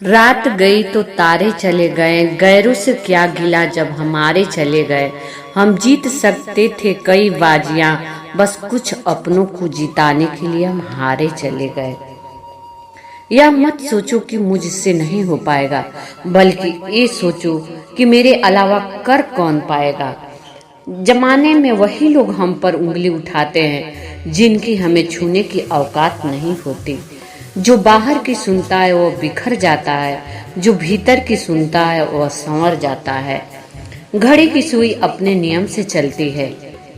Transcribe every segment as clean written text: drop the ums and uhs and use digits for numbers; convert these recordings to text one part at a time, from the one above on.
रात गई तो तारे चले गए, गैरों से क्या गिला जब हमारे चले गए। हम जीत सकते थे कई बाजियां, बस कुछ अपनों को जिताने के लिए हम हारे चले गए। यह मत सोचो कि मुझसे नहीं हो पाएगा, बल्कि ये सोचो कि मेरे अलावा कर कौन पाएगा। जमाने में वही लोग हम पर उंगली उठाते हैं जिनकी हमें छूने की औकात नहीं होती। जो बाहर की सुनता है वो बिखर जाता है, जो भीतर की सुनता है वह संवर जाता है। घड़ी की सुई अपने नियम से चलती है,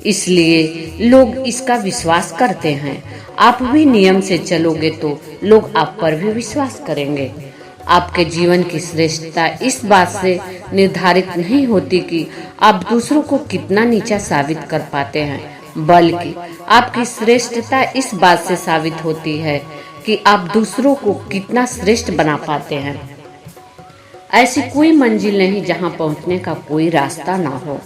इसलिए लोग इसका विश्वास करते हैं। आप भी नियम से चलोगे तो लोग आप पर भी विश्वास करेंगे। आपके जीवन की श्रेष्ठता इस बात से निर्धारित नहीं होती कि आप दूसरों को कितना नीचा साबित कर पाते हैं, बल्कि आपकी श्रेष्ठता इस बात से साबित होती है कि आप दूसरों को कितना श्रेष्ठ बना पाते हैं। ऐसी कोई मंजिल नहीं जहां पहुंचने का कोई रास्ता ना हो।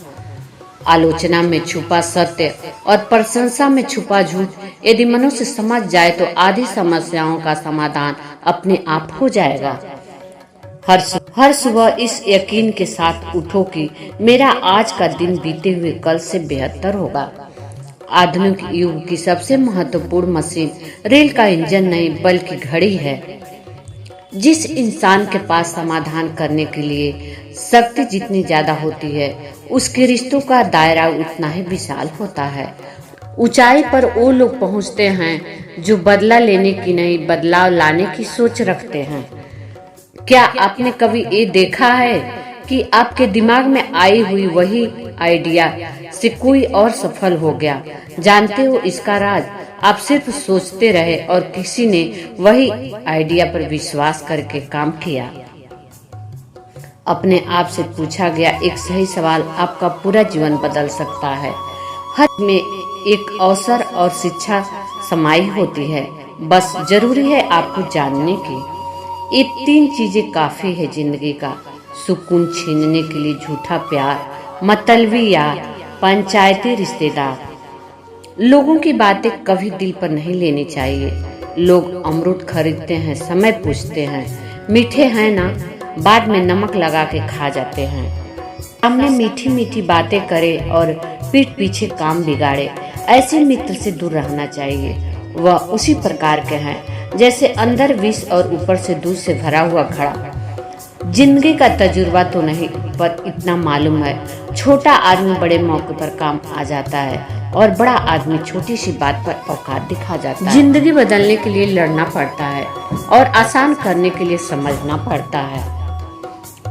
आलोचना में छुपा सत्य और प्रशंसा में छुपा झूठ यदि मनुष्य समझ जाए तो आधी समस्याओं का समाधान अपने आप हो जाएगा। हर सुबह इस यकीन के साथ उठो कि मेरा आज का दिन बीते हुए कल से बेहतर होगा। आधुनिक युग की सबसे महत्वपूर्ण मशीन रेल का इंजन नहीं बल्कि घड़ी है। जिस इंसान के पास समाधान करने के लिए शक्ति जितनी ज्यादा होती है, उसके रिश्तों का दायरा उतना ही विशाल होता है। ऊंचाई पर वो लोग पहुंचते हैं जो बदला लेने की नहीं बदलाव लाने की सोच रखते हैं। क्या आपने कभी ये देखा है कि आपके दिमाग में आई हुई वही आइडिया से कोई और सफल हो गया? जानते हो इसका राज? आप सिर्फ सोचते रहे और किसी ने वही आइडिया पर विश्वास करके काम किया। अपने आप से पूछा गया एक सही सवाल आपका पूरा जीवन बदल सकता है। हर में एक अवसर और शिक्षा समाई होती है, बस जरूरी है आपको जानने की। ये 3 चीजें काफी है जिंदगी का सुकून छीनने के लिए: झूठा प्यार, मतलबी यार, पंचायती रिश्तेदार। लोगों की बातें कभी दिल पर नहीं लेनी चाहिए। लोग अमरूद खरीदते हैं, समय पूछते हैं मीठे हैं ना, बाद में नमक लगा के खा जाते हैं। सामने मीठी मीठी बातें करे और पीठ पीछे काम बिगाड़े, ऐसे मित्र से दूर रहना चाहिए। वह उसी प्रकार के हैं जैसे अंदर विष और ऊपर से दूध से भरा हुआ घड़ा। जिंदगी का तजुर्बा तो नहीं, पर इतना मालूम है छोटा आदमी बड़े मौके पर काम आ जाता है और बड़ा आदमी छोटी सी बात पर औकात दिखा जाता है। जिंदगी बदलने के लिए लड़ना पड़ता है और आसान करने के लिए समझना पड़ता है।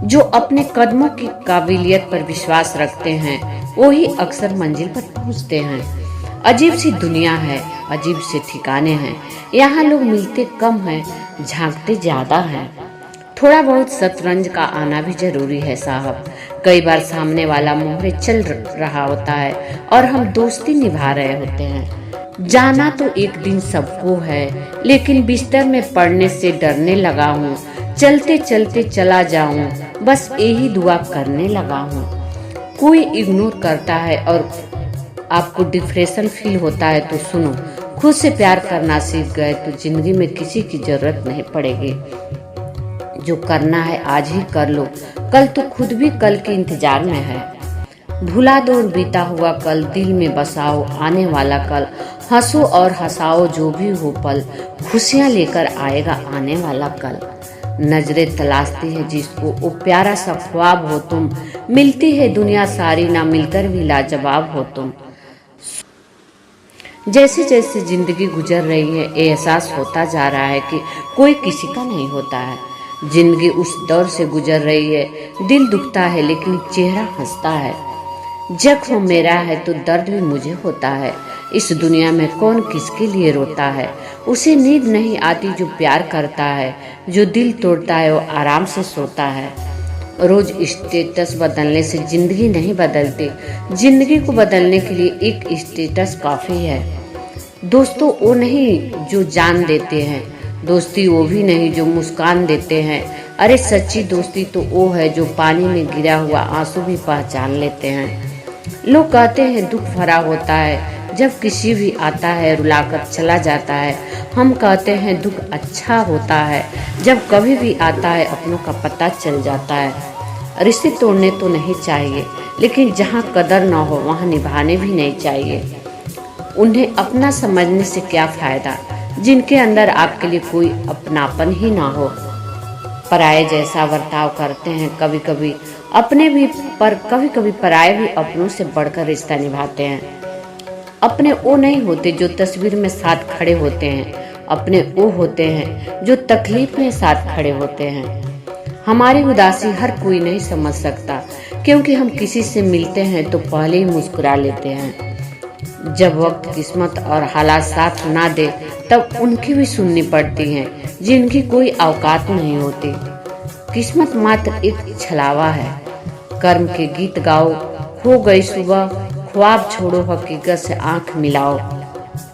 जो अपने कदमों की काबिलियत पर विश्वास रखते हैं वो ही अक्सर मंजिल पर पहुंचते हैं। अजीब सी दुनिया है, अजीब से ठिकाने हैं। यहाँ लोग मिलते कम हैं, झांकते ज्यादा हैं। थोड़ा बहुत शतरंज का आना भी जरूरी है साहब। कई बार सामने वाला मोहरे चल रहा होता है और हम दोस्ती निभा रहे होते हैं। जाना तो एक दिन सबको है, लेकिन बिस्तर में पड़ने से डरने लगा हूँ। चलते चलते चला जाऊं, बस यही दुआ करने लगा हूँ। कोई इग्नोर करता है और आपको डिप्रेशन फील होता है तो सुनो, खुद से प्यार करना सीख गए तो जिंदगी में किसी की जरूरत नहीं पड़ेगी। जो करना है आज ही कर लो, कल तो खुद भी कल के इंतजार में है। भुला दो बीता हुआ कल, दिल में बसाओ आने वाला कल। हंसो और हंसाओ जो भी हो पल, खुशियां लेकर आएगा आने वाला कल। नजरें तलाशती है जिसको वो प्यारा सा ख्वाब हो तुम। मिलती है दुनिया सारी, ना मिलकर भी लाजवाब हो तुम। जैसे जैसे जिंदगी गुजर रही है एहसास होता जा रहा है कि कोई किसी का नहीं होता है। जिंदगी उस दौर से गुजर रही है, दिल दुखता है लेकिन चेहरा हंसता है। जख्म मेरा है तो दर्द भी मुझे होता है। इस दुनिया में कौन किसके लिए रोता है? उसे नींद नहीं आती जो प्यार करता है। जो दिल तोड़ता है वो आराम से सोता है। रोज स्टेटस बदलने से जिंदगी नहीं बदलती। जिंदगी को बदलने के लिए एक स्टेटस काफी है। दोस्तों वो नहीं जो जान देते हैं, दोस्ती वो भी नहीं जो मुस्कान देते हैं। अरे सच्ची दोस्ती तो वो है जो पानी में गिरा हुआ आंसू भी पहचान लेते हैं। लोग कहते हैं दुख भरा होता है, जब किसी भी आता है रुलाकर चला जाता है, हम कहते हैं दुख अच्छा होता है। जब कभी भी आता है अपनों का पता चल जाता है। रिश्ते तोड़ने तो नहीं चाहिए, लेकिन जहाँ कदर न हो वहाँ निभाने भी नहीं चाहिए। उन्हें अपना समझने से क्या फायदा जिनके अंदर आपके लिए कोई अपनापन ही ना हो। पराये जैसा बर्ताव करते हैं, कभी कभी अपने भी पर कभी कभी पराये भी अपनों से बढ़कर रिश्ता निभाते हैं। अपने वो नहीं होते जो तस्वीर में साथ खड़े होते हैं, अपने वो होते हैं जो तकलीफ में साथ खड़े होते हैं। हमारी उदासी हर कोई नहीं समझ सकता, क्योंकि हम किसी से मिलते हैं तो पहले ही मुस्कुरा लेते हैं। जब वक्त, किस्मत और हालात साथ ना दे तब उनकी भी सुननी पड़ती है जिनकी कोई औकात नहीं होती। किस्मत मात्र एक छलावा है। कर्म के गीत गाओ, हो गई सुबह, ख्वाब छोड़ो, हकीकत से आंख मिलाओ।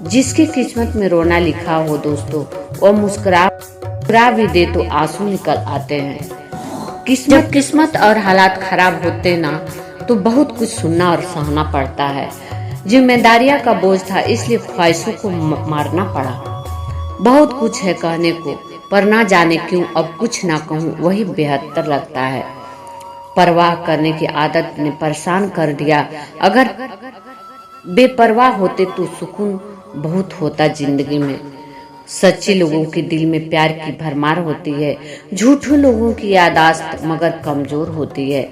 जिसकी किस्मत में रोना लिखा हो दोस्तों, वो मुस्कुरा भी दे तो आंसू निकल आते हैं। जब किस्मत और हालात खराब होते ना तो बहुत कुछ सुनना और सहना पड़ता है। जिम्मेदारियां का बोझ था, इसलिए ख्वाहिशों को मारना पड़ा। बहुत कुछ है कहने को, पर ना जाने क्यों अब कुछ ना कहूँ वही बेहतर लगता है। परवाह करने की आदत ने परेशान कर दिया। अगर बेपरवाह होते तो सुकून बहुत होता जिंदगी में। सच्चे लोगों के दिल में प्यार की भरमार होती है, झूठे लोगों की याददाश्त मगर कमजोर होती है।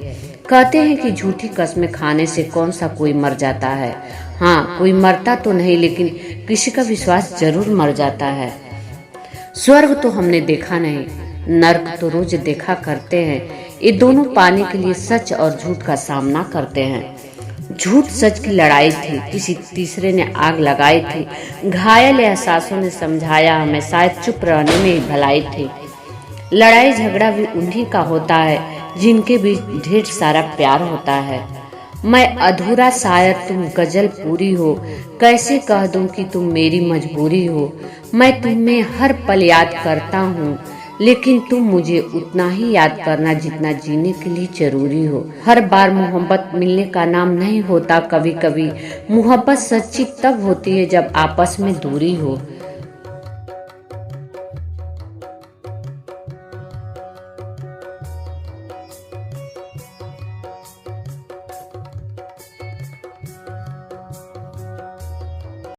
कहते हैं कि झूठी कस्में खाने से कौन सा कोई मर जाता है। हाँ, कोई मरता तो नहीं, लेकिन किसी का विश्वास जरूर मर जाता है। स्वर्ग तो हमने देखा नहीं, नर्क तो रोज देखा करते हैं। ये दोनों पाने के लिए सच और झूठ का सामना करते हैं। झूठ सच की लड़ाई थी, किसी तीसरे ने आग लगाई थी। घायल एहसासों ने समझाया हमें, शायद चुप रहने में ही भलाई थी। लड़ाई झगड़ा भी उन्हीं का होता है जिनके बीच ढेर सारा प्यार होता है। मैं अधूरा शायर, तुम गजल पूरी हो, कैसे कह दूं कि तुम मेरी मजबूरी हो। मैं तुम्हें हर पल याद करता हूँ, लेकिन तुम मुझे उतना ही याद करना जितना जीने के लिए जरूरी हो। हर बार मोहब्बत मिलने का नाम नहीं होता, कभी कभी मोहब्बत सच्ची तब होती है जब आपस में दूरी हो।